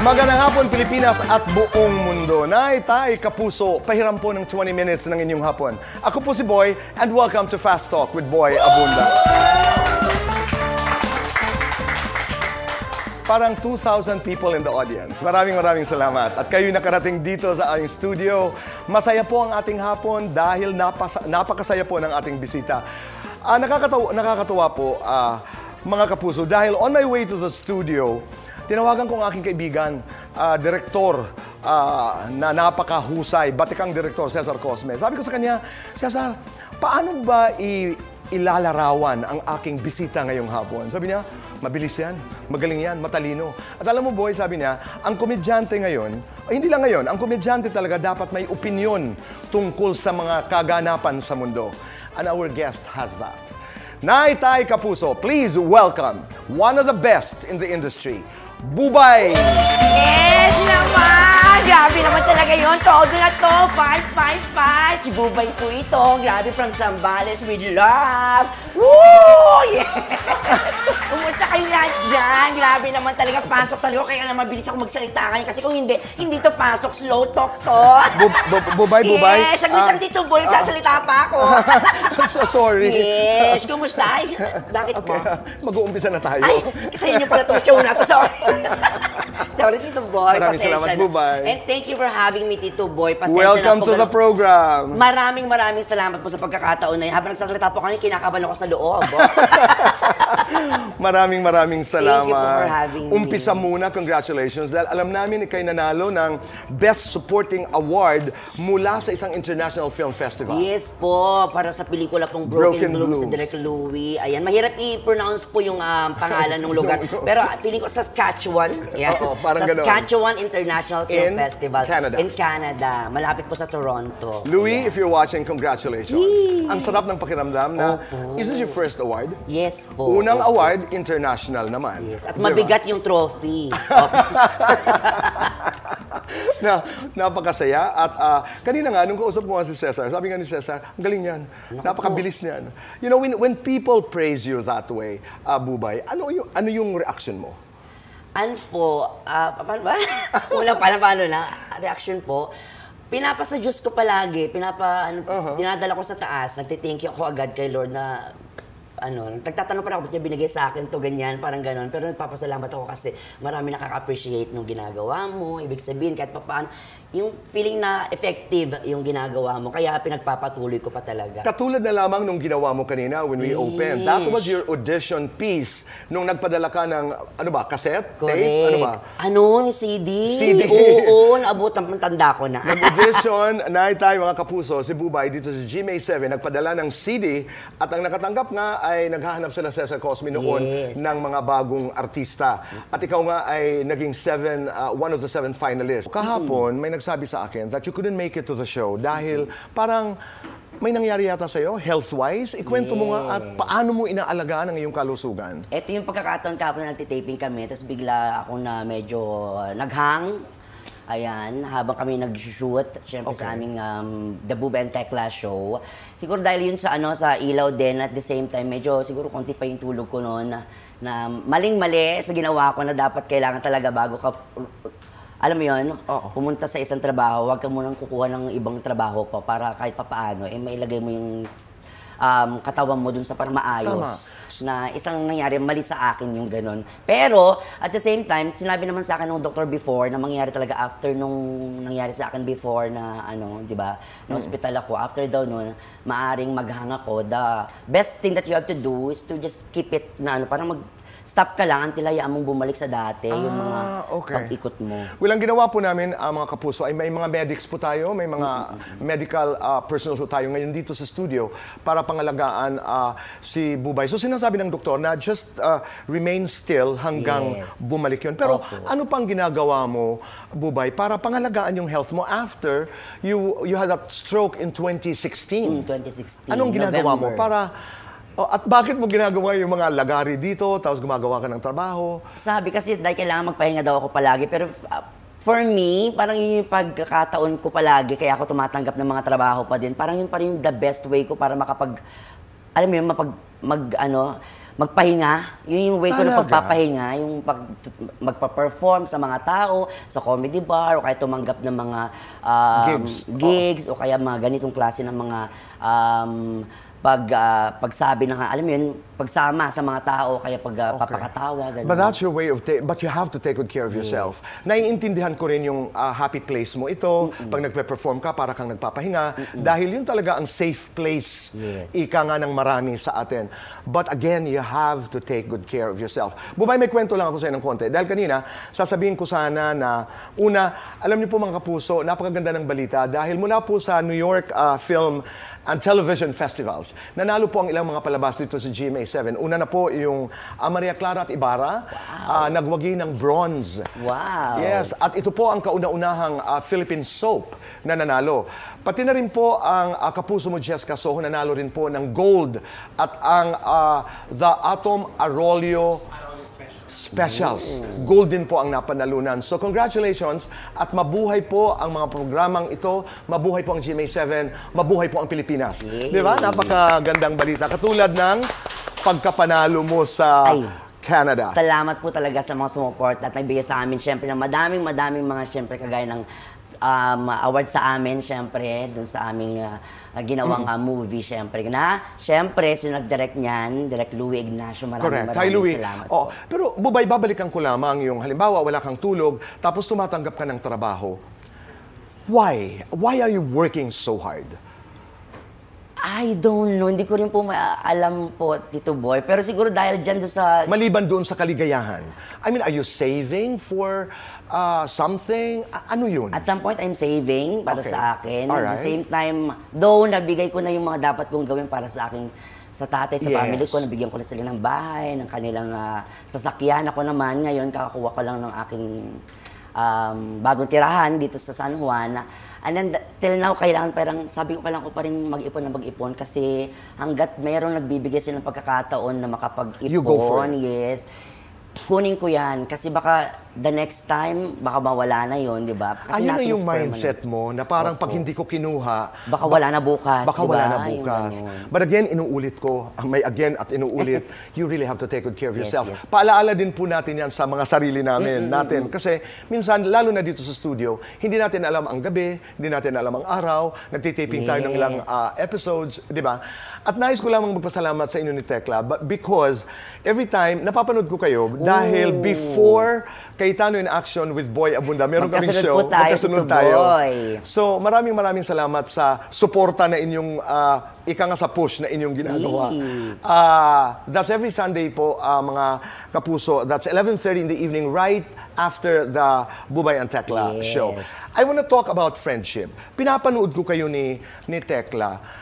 Magandang hapon, Pilipinas at buong mundo. Nay, tay, kapuso, pahiram po ng 20 minutes ng inyong hapon. Ako po si Boy, and welcome to Fast Talk with Boy Abunda. Parang 2,000 people in the audience. Maraming salamat. At kayo nakarating dito sa aming studio. Masaya po ang ating hapon dahil napakasaya po ng ating bisita. Nakakatawa po, mga kapuso, dahil on my way to the studio, tinawagan ko ang aking kaibigan, direktor na napakahusay, batikang direktor, Cesar Cosme. Sabi ko sa kanya, Cesar, paano ba ilalarawan ang aking bisita ngayong hapon? Sabi niya, mabilis yan, magaling yan, matalino. At alam mo, Boy, sabi niya, ang komedyante ngayon, hindi lang ngayon, ang komedyante talaga dapat may opinyon tungkol sa mga kaganapan sa mundo. And our guest has that. Nay, tay, kapuso, please welcome one of the best in the industry, Bubay! Yes naman! Grabe naman talaga yun. Todo na to. 555. Si Bubay po ito. Grabe, from Zambales with love. Woo! Yeah! Kumusta kayo lahat dyan? Grabe naman talaga. Pasok talaga. Kaya na mabilis ako magsalita ngayon. Kasi kung hindi to pasok. Slow talk to. Bubay? Yes! Saglit lang dito, Boy. Sasalita pa ako. So sorry. Yes! Kumusta? Bakit mo? Mag-uumpisa na tayo. Ay, sa inyo pala itong show na to. Sorry. Sorry, Tito Boy. Maraming salamat, Bubay. And thank you for having me, Tito Boy. Pasensya Welcome na po, to the program. Maraming salamat po sa pagkakataon na yun. Habang nagsasalita po kami, kinakabahan ako sa loob. Maraming salamat. Thank you for having me. Umpisa muna, congratulations. Dahil alam namin ikay nanalo ng Best Supporting Award mula sa isang international film festival. Yes po, para sa pelikula pong Broken Blooms ni Direk Louie. Ayan, mahirap i-pronounce po yung pangalan ng lugar. Pero feeling ko Saskatchewan. Yan. Oo, parang gano'n. Saskatchewan International Film Festival. Canada. In Canada. Malapit po sa Toronto. Louie, Ayan. if you're watching, congratulations. Yee! Ang sarap ng pakiramdam na, is this your first award? Yes po. Unang award, international naman. Yes. At mabigat yung trophy. Napakasaya. At kanina nga, nung kausap ko nga si Cesar, sabi nga ni Cesar, ang galing niyan. Napakabilis niyan. You know, when people praise you that way, Bubay, ano yung reaction mo? Ano po, paano ba? Paano na, reaction po, pinapasa Diyos ko palagi, dinadala ko sa taas, nagtithank you ako agad kay Lord na, nagtatanong pa ako, ba't niya binigay sa akin to ganyan, parang ganon. Pero nagpapasalamat ako kasi marami nakaka-appreciate nung ginagawa mo, ibig sabihin, kahit pa paano, yung feeling na effective yung ginagawa mo, kaya pinagpapatuloy ko pa talaga. Katulad na lamang nung ginawa mo kanina when we opened. That was your audition piece nung nagpadala ka ng, cassette? Correct. Tape? Yung CD? CD. Oo, naabutan, tanda ko na. Nag-audition, tayo mga kapuso, si Bubay dito sa GMA7, nagpadala ng CD at ang nakatanggap nga ay naghahanap sila Cesar Cosme noon ng mga bagong artista. At ikaw nga ay naging one of the 7 finalists. Kahapon, may nagsabi sa akin that you couldn't make it to the show dahil parang may nangyari yata sa'yo, health-wise. Ikwento mo nga at paano mo inaalagaan ang iyong kalusugan. Ito yung pagkakataon kapon na nagtitaping kami, tapos bigla ako na medyo naghang. Ayan, habang kami nag-shoot, syempre sa aming The Boob and Tekla show. Siguro dahil yun sa ilaw din, at the same time, medyo siguro konti pa yung tulog ko noon na maling-mali sa ginawa ko na dapat kailangan talaga bago ka, alam mo yun, pumunta sa isang trabaho, huwag ka munang kukuha ng ibang trabaho pa para kahit papaano, mailagay mo yung katawan mo dun sa parang maayos. Tama. Na isang nangyari, mali sa akin yung ganun. Pero, at the same time, sinabi naman sa akin ng doctor before na mangyari talaga after nung nangyari sa akin before na, di ba, na hospital ako, after daw nun, maaring maghang ako. The best thing that you have to do is to just keep it na, parang stop ka lang until hayaan mong bumalik sa dati, yung mga pag-ikot mo. Well, ang ginawa po namin, mga kapuso, ay may mga medics po tayo, may mga medical personnel po tayo ngayon dito sa studio para pangalagaan si Bubay. So sinasabi ng doktor na just remain still hanggang bumalik yun. Pero ano pang ginagawa mo, Bubay, para pangalagaan yung health mo after you had that stroke in 2016? 2016, Anong ginagawa mo para... at bakit mo ginagawa yung mga lagari dito, tapos gumagawa ka ng trabaho? Sabi kasi dahil kailangan magpahinga daw ako palagi, pero for me, parang yun yung pagkakataon ko palagi, kaya ako tumatanggap ng mga trabaho pa din. Parang yun pa rin the best way ko para alam mo yun, magpahinga. Yun yung way ko na Talaga? pagpapahinga, yung magpa-perform sa mga tao, sa comedy bar, o kaya tumanggap ng mga gigs, o kaya mga ganitong klase ng mga pagsabi ng, alam mo yun, pagsama sa mga tao, kaya papakatawa, ganun. But that's your way of, but you have to take good care of yourself. Naiintindihan ko rin yung happy place mo ito, pag nagpe-perform ka, para kang nagpapahinga, dahil yun talaga ang safe place, ika nga ng marami sa atin. But again, you have to take good care of yourself. Bubay, may kwento lang ako sa inyo ng konti. Dahil kanina, sasabihin ko sana na, una, alam niyo po mga kapuso, napakaganda ng balita, dahil mula po sa New York Film and Television Festivals. Nanalo po ang ilang mga palabas dito sa GMA7. Una na po yung Maria Clara at Ibarra, nagwagi ng bronze. Wow! Yes, at ito po ang kauna-unahang Philippine soap na nanalo. Pati na rin po ang kapuso mo, Jessica Soho, nanalo rin po ng gold. At ang The Atom Arroyo Specials. Gold din po ang napanalunan. So congratulations at mabuhay po ang mga programang ito, mabuhay po ang GMA7, mabuhay po ang Pilipinas. Di ba? Napakagandang balita. Katulad ng pagkapanalo mo sa Canada. Salamat po talaga sa mga sumuport at nagbigay sa amin syempre ng madaming mga syempre kagaya ng award sa amin syempre dun sa aming ginawang movie syempre na syempre sino nag-direct niyan, Direk Louie Ignacio, maraming salamat. Oh, pero Bubay, babalikan ko lamang yung halimbawa wala kang tulog tapos tumatanggap ka ng trabaho. Why are you working so hard? I don't know, hindi ko rin po alam po, Tito Boy, pero siguro dahil dyan sa maliban doon sa kaligayahan, I mean, are you saving for something? Ano yun? At some point, I'm saving para sa akin. Alright. At the same time, though nabigay ko na yung mga dapat kong gawin para sa akin, sa tatay, sa family ko, nabigyan ko na sila ng bahay, ng kanilang sasakyan. Ako naman, ngayon, kakakuha ko lang ng aking bagong tirahan dito sa San Juan. And then, till now, kailangan parang, sabi ko kailangan ko pa rin mag-ipon kasi hanggat mayroong nagbibigay silang pagkakataon na makapag-ipon, you go for it. Yes, kunin ko yan kasi baka the next time, baka mawala na yon, di ba? Ayun na yung mindset mo na parang pag hindi ko kinuha, baka wala na bukas, baka diba? wala na bukas. But again, inuulit ko, may again at inuulit, you really have to take good care of yourself. Yes. Paalaala din po natin yan sa mga sarili natin. Kasi minsan, lalo na dito sa studio, hindi natin alam ang gabi, hindi natin alam ang araw, nagtitaping tayo ng ilang episodes, di ba? At nais ko lamang magpasalamat sa inyo ni Tekla because every time, napapanood ko kayo dahil before Cayetano in Action with Boy Abunda, meron kaming show. Magkasunod tayo. So, maraming salamat sa suporta na inyong, ika nga sa push na inyong ginagawa. That's every Sunday po, mga kapuso. That's 11:30 in the evening, right after the Bubay and Tekla show. I want to talk about friendship. Pinapanood ko kayo ni Tekla.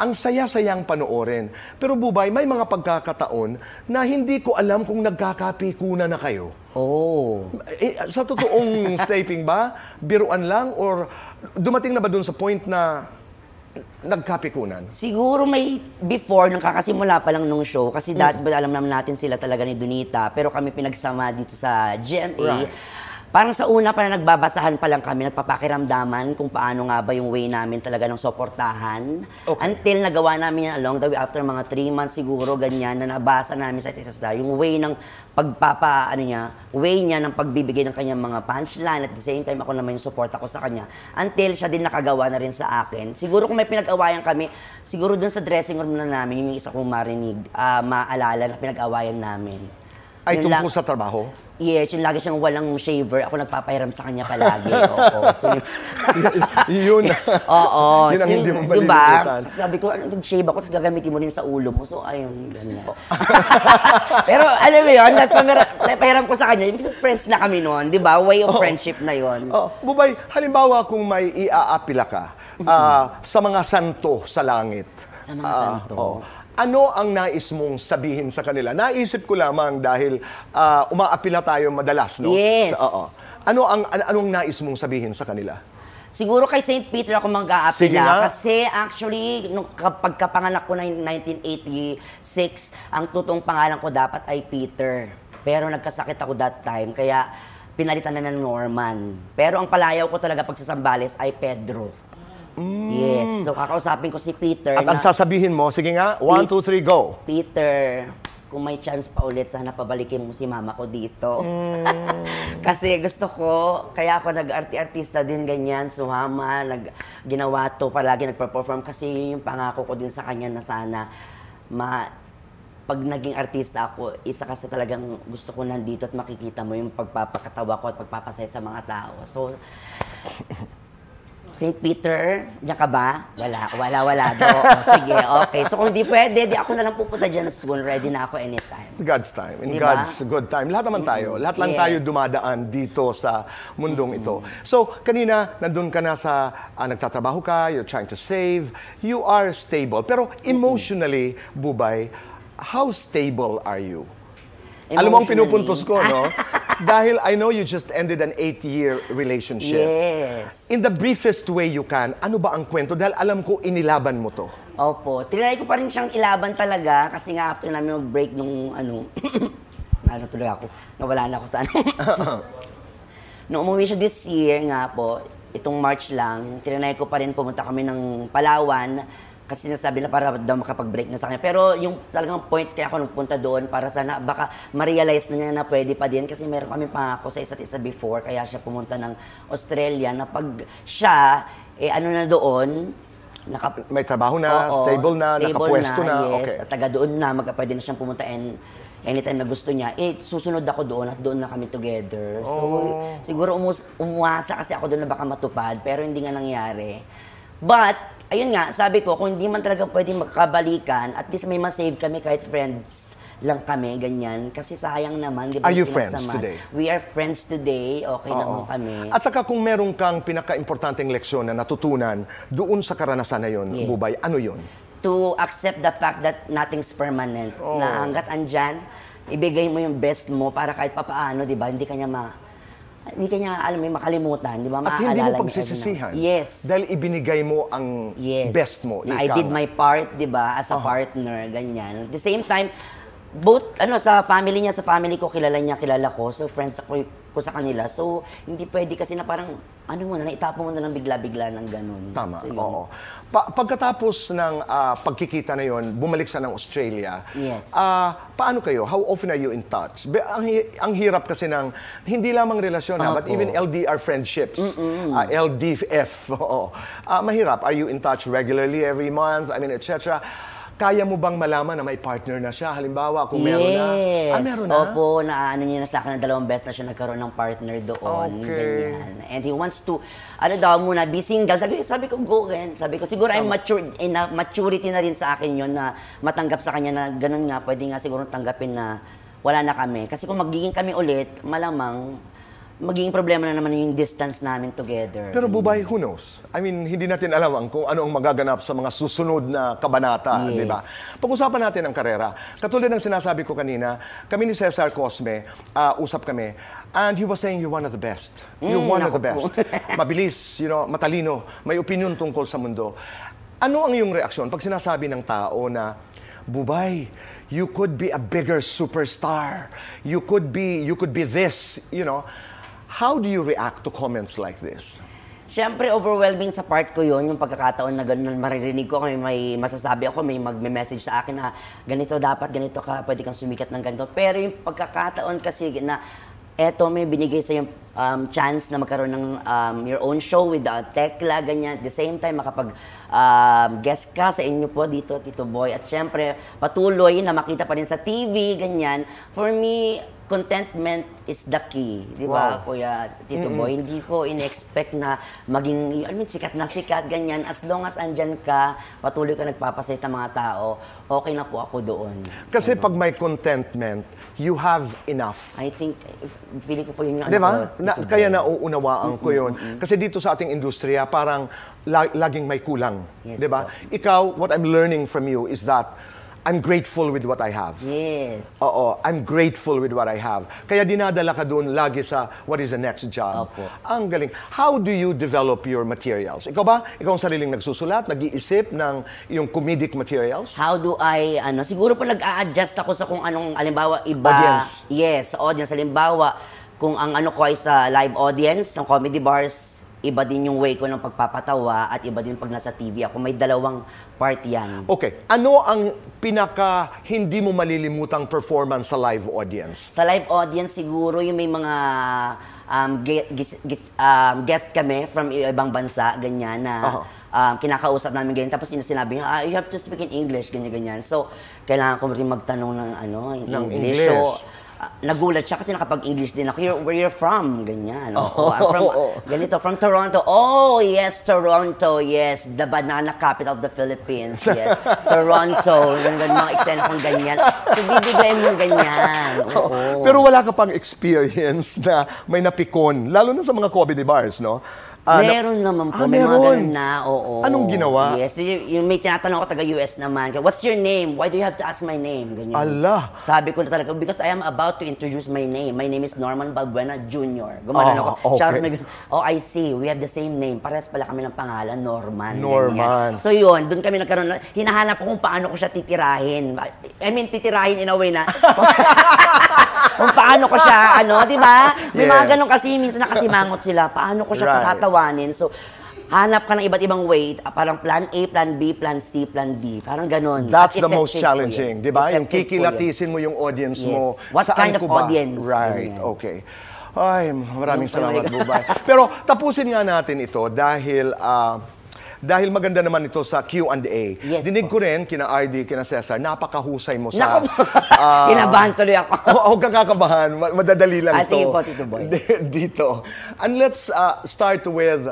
Ang saya-sayang panoorin. Pero Bubay, may mga pagkakataon na hindi ko alam kung nagkakapikunan na kayo. Sa totoong taping ba? Biruan lang? Or dumating na ba dun sa point na nagkapikunan? Siguro may before, nung kakasimula pa lang nung show, kasi alam naman natin sila talaga ni Donita, pero kami pinagsama dito sa GMA. Parang sa una pa na nagbabasahan pa lang kami, nagpapakiramdaman kung paano nga ba yung way namin talaga ng suportahan. Until nagawa namin yan along the way, after mga 3 months siguro, ganyan, na nabasa namin sa isa yung way ng way niya ng pagbibigay ng kanyang mga punchline. At the same time, ako naman yung support ako sa kanya. Until siya din nakagawa na rin sa akin. Siguro kung may pinag-awayan kami, siguro dun sa dressing room na namin, yung isa kong maalala na pinag-awayan namin. Ay tungkol sa trabaho? Yes, yung lagi siyang walang shaver, ako nagpapahiram sa kanya palagi. So, yun. Yun ang hindi mo malilimutan. Sabi ko, nag-shave ako, tapos gagamitin mo rin sa ulo mo. So, ayun, ganyan. Pero, alam mo yun, nagpahiram ko sa kanya. Ibig sabihin, friends na kami noon, di ba? Way of friendship na yun. Bubay, halimbawa kung may iaapila ka sa mga santo sa langit. Sa mga santo? Ano ang nais mong sabihin sa kanila? Naisip ko lamang dahil umaapila tayo madalas, no? Yes. Anong nais mong sabihin sa kanila? Siguro kay St. Peter ako mag-aapila. Kasi actually, nung pagkapanganak ko na 1986, ang totoong pangalan ko dapat ay Peter. Pero nagkasakit ako that time, kaya pinalitan na ng Norman. Pero ang palayaw ko talaga pag sa Zambales ay Pedro. Yes. So, kakausapin ko si Peter. At ang sasabihin mo, sige nga, 1, 2, 3, go. Peter, kung may chance pa ulit, sana pabalikin mo si mama ko dito. Kasi gusto ko, kaya ako nag-artista din ganyan, sumama, ginawa to, palagi nagpa-perform kasi yun yung pangako ko din sa kanya na sana pag naging artista ako, isa kasi talagang gusto ko nandito at makikita mo yung pagpapakatawa ko at pagpapasaya sa mga tao. So, St. Peter, diyan ka ba? Wala do. Sige, okay. So kung hindi pwede, di ako na lang pupunta dyan soon. Ready na ako anytime. God's time. In diba? God's good time. Lahat naman tayo. Lahat lang tayo dumadaan dito sa mundong ito. So, kanina, nandun ka na sa, nagtatrabaho ka, you're trying to save, you are stable. Pero emotionally, Bubay, how stable are you? Alam mo ang pinupuntos ko, no? Dahil I know you just ended an 8-year relationship. Yes. In the briefest way you can, ano ba ang kwento? Dahil alam ko, inilaban mo to. Opo. Tinry ko pa rin siyang ilaban talaga kasi nga after namin mag-break nung tuloy ako. Nawala na ako sa Nung umuwi siya this year nga po, itong March lang, tinry ko pa rin pumunta kami ng Palawan. Kasi sinasabi na para daw makapag-break na sa kanya. Pero yung talagang point kaya ako nagpunta doon para sana baka ma-realize na niya na pwede pa din. Kasi meron kami pangako sa isa't isa before. Kaya siya pumunta ng Australia na pag siya, na doon, may trabaho na, stable na, nakapwesto na. Yes, okay. at taga doon na, pwede na siyang pumunta and anytime na gusto niya, susunod ako doon at doon na kami together. So, siguro umuasa kasi ako doon na baka matupad, pero hindi nga nangyari. But, ayun nga, sabi ko, kung hindi man talaga pwedeng magkabalikan, at least may masave kami kahit friends lang kami, ganyan. Kasi sayang naman, di ba? Are you friends today? We are friends today, okay naman kami. At saka kung meron kang pinaka-importanteng leksyon na natutunan doon sa karanasan na yun, Bubay, ano yun? To accept the fact that nothing's permanent. Na hanggat andyan, ibigay mo yung best mo para kahit papaano, di ba? Hindi kanya alam mo, makalimutan, di ba? At hindi mo pagsisisihan. Yes. Dahil ibinigay mo ang best mo. Na I did my part, di ba? As a partner, ganyan. At the same time, both, sa family niya, sa family ko, kilala ko. So, friends ko sa kanila. So, hindi pwede kasi na parang, naitapo mo na lang bigla-bigla ng ganun. Tama, so, oo. Pagkatapos ng pagkikita na yon, bumalik siya ng Australia. Yes. Paano kayo? How often are you in touch? Ang hirap kasi ng, hindi lamang relasyon, but even LDR friendships. LDF, oo. Mahirap. Are you in touch regularly every month? I mean, etc. Kaya mo bang malaman na may partner na siya? Halimbawa, kung meron na. Meron na? Opo, niya na sa akin na 2 beses na siya nagkaroon ng partner doon. Okay. Ganyan. And he wants to, muna, be single. Sabi ko, go again. Sabi ko, siguro I'm maturity na rin sa akin yun na matanggap sa kanya na ganun nga, pwede nga siguro tanggapin na wala na kami. Kasi kung magiging kami ulit, malamang, magiging problema na naman yung distance namin together. Pero Bubay, who knows? I mean, hindi natin alam kung ano ang magaganap sa mga susunod na kabanata, di ba? Pag-usapan natin ang karera. Katulad ng sinasabi ko kanina, kami ni Cesar Cosme, usap kami, and he was saying, you're one of the best. You're one of the best. Mabilis, matalino, may opinion tungkol sa mundo. Ano ang iyong reaksyon pag sinasabi ng tao na, Bubay, you could be a bigger superstar. You could be this, How do you react to comments like this? Siyempre, overwhelming sa part ko yun, yung pagkakataon na gano'n, maririnig ko, may masasabi ako, may mag-message sa akin na ganito dapat, ganito ka, pwede kang sumikat ng ganito. Pero yung pagkakataon kasi na eto may binigay sa yung chance na magkaroon ng your own show with Tekla, ganyan. At the same time, makapag-guest ka sa inyo po dito, Tito Boy. At syempre, patuloy na makita pa rin sa TV, ganyan. For me, contentment is the key, di ba, Kuya Tito Boy? Hindi ko in-expect na maging, sikat na sikat, ganyan. As long as andyan ka, patuloy ka nagpapasaya sa mga tao, okay na po ako doon. Kasi pag may contentment, you have enough. I think, feeling ko po yun yung di ba? Kaya nauunawaan ko yun. Kasi dito sa ating industriya, parang laging may kulang. Yes, di ba? Ikaw, what I'm learning from you is that I'm grateful with what I have. Yes. Oo, I'm grateful with what I have. Kaya dinadala ka doon lagi sa what is the next job. Opo. Ang galing. How do you develop your materials? Ikaw ba? Ikaw ang sariling nagsusulat, nag-iisip ng yung comedic materials? How do I, siguro po nag-a-adjust ako sa kung anong, alimbawa, iba. Audience. Yes, audience. Halimbawa, kung ang ko ay sa live audience, ng comedy bars, iba din yung way ko ng pagpapatawa at iba din pag nasa TV ako. May dalawang part yan. Okay. Ano ang pinaka hindi mo malilimutang performance sa live audience? Sa live audience siguro yung may mga guest kami from ibang bansa, ganyan na kinakausap namin ganyan. Tapos sinabi niya, you have to speak in English, ganyan-ganyan. So, kailangan ko rin magtanong ng English. So, nagulat siya kasi nakapag-English din ako. Where you're from? Ganyan. I'm from, ganito, from Toronto. Oh, yes, Toronto. Yes, the banana capital of the Philippines. Yes, Toronto. Ganyan, mga eksena kong ganyan. So, bibigyan mo ganyan. Oo. Pero wala ka pang experience na may napikon, lalo na sa mga comedy bars, no? Meron naman po, may mga ganun na, oo. Anong ginawa? Yes, yung may tinatanong ako taga-US naman, what's your name? Why do you have to ask my name? Ganyan. Allah! Sabi ko na talaga, because I am about to introduce my name. My name is Norman Balbuena Jr. Gumanon ako. Okay. Oh, I see, we have the same name. Parehas pala kami ng pangalan, Norman. Norman. Ganyan. So yun, doon kami nagkaroon, hinahanap ko kung paano ko siya titirahin. I mean, titirahin in a way na, kung paano ko siya, di ba? May mga ganun kasi, minsan nakasimangot sila, paano ko siya patatawanin. So, hanap ka ng iba't ibang way, parang plan A, plan B, plan C, plan D. Parang ganun. That's the most challenging, di ba? Yung kikilatisin mo yung audience mo. What kind of audience? Right, okay. Ay, maraming salamat, Bubay. Pero tapusin nga natin ito dahil maganda naman ito sa Q&A. Yes, Dinig ko rin, kina RD, kina Cesar, napakahusay mo sa... Naku, kinabahan tuloy ako. Huwag kang kakabahan, madadali lang ito. Sige po, Tito Boy. Dito. And let's start with,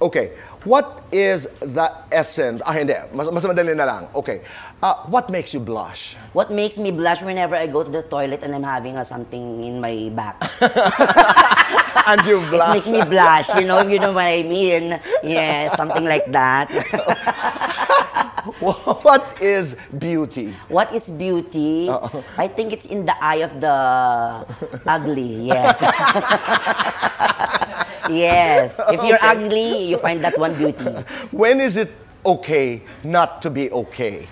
okay, what is the essence? Hindi, mas madali na lang. Okay, what makes you blush? What makes me blush whenever I go to the toilet and I'm having something in my back? And you blush. It makes me blush, you know what I mean? Yeah, something like that. What is beauty? What is beauty? I think it's in the eye of the ugly, yes. Yes. If you're ugly, you find that one beauty. When is it okay not to be okay?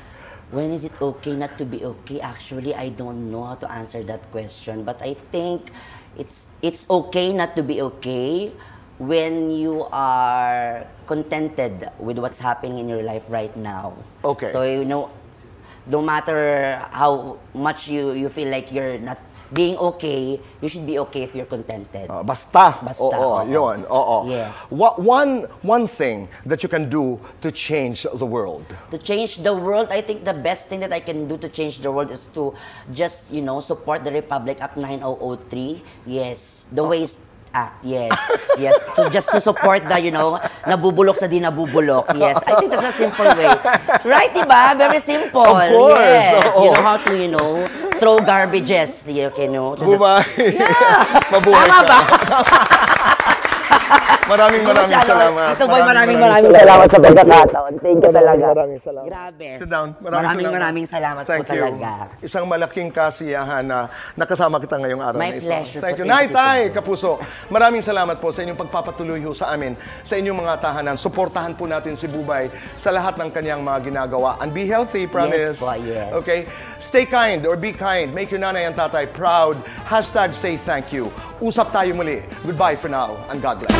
When is it okay not to be okay? Actually, I don't know how to answer that question, but I think it's okay not to be okay when you are contented with what's happening in your life right now. Okay. So, no matter how much you feel like you're not being okay, you should be okay if you're contented. Basta. Oo. Yun. Oo. Yes. One thing that you can do to change the world. To change the world, I think the best thing that I can do to change the world is to just, support the Republic Act 9003. Yes. The Waste Act, yes. Yes. Just to support the, nabubulok sa di nabubulok. Yes. I think that's a simple way. Right, diba? Very simple. Of course. Yes. Oo. You know how to, throw garbages. Bubay. Yeah. Mabuhay Tama ka. ba? Maraming salamat. Ito boy, maraming salamat sa pagkakataon. Thank you talaga. Maraming salamat. Grabe. Sit down. Maraming salamat po talaga. Isang malaking kasiyahan na nakasama kita ngayong araw My na ito. pleasure. Thank you. Nay, Tay, Kapuso. Maraming salamat po sa inyong pagpapatuloy ho sa amin, sa inyong mga tahanan. Suportahan po natin si Bubay sa lahat ng kanyang mga ginagawa. And be healthy, promise. Yes po, yes. Okay? Stay kind or be kind. Make your nanay and tatay proud. #say thank you. Usap tayo muli. Goodbye for now and God bless.